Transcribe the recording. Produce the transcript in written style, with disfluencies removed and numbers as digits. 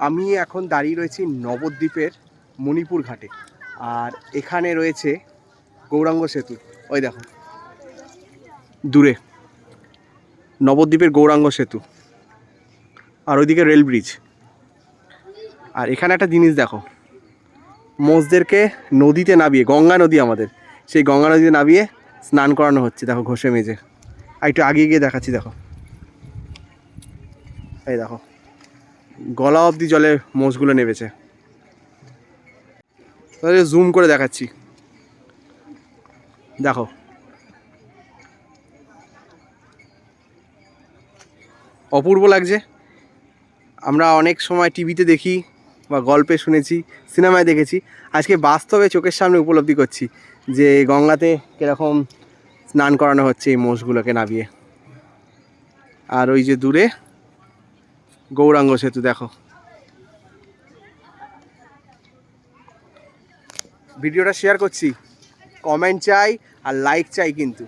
আমি এখন দাঁড়িয়ে রয়েছি নবদ্বীপের মণিপুর ঘাটে, আর এখানে রয়েছে গৌরাঙ্গ সেতু। ওই দেখো দূরে নবদ্বীপের গৌরাঙ্গ সেতু, আর ওইদিকে রেল ব্রিজ। আর এখানে একটা জিনিস দেখো, মোষদেরকে নদীতে নামিয়ে, গঙ্গা নদী আমাদের, সেই গঙ্গা নদীতে নামিয়ে স্নান করানো হচ্ছে। দেখো ঘষে মেজে। আর একটু আগিয়ে গিয়ে দেখাচ্ছি, দেখো এই দেখো গলা অবধি জলে মোষগুলো নেমেছে। তাহলে জুম করে দেখাচ্ছি, দেখো অপূর্ব লাগছে। আমরা অনেক সময় টিভিতে দেখি বা গল্পে শুনেছি, সিনেমায় দেখেছি, আজকে বাস্তবে চোখের সামনে উপলব্ধি করছি যে গঙ্গাতে কীরকম স্নান করানো হচ্ছে এই মোষগুলোকে নামিয়ে। আর ওই যে দূরে গৌরাঙ্গ সেতু দেখো। ভিডিওটা শেয়ার করছি, কমেন্ট চাই আর লাইক চাই কিন্তু।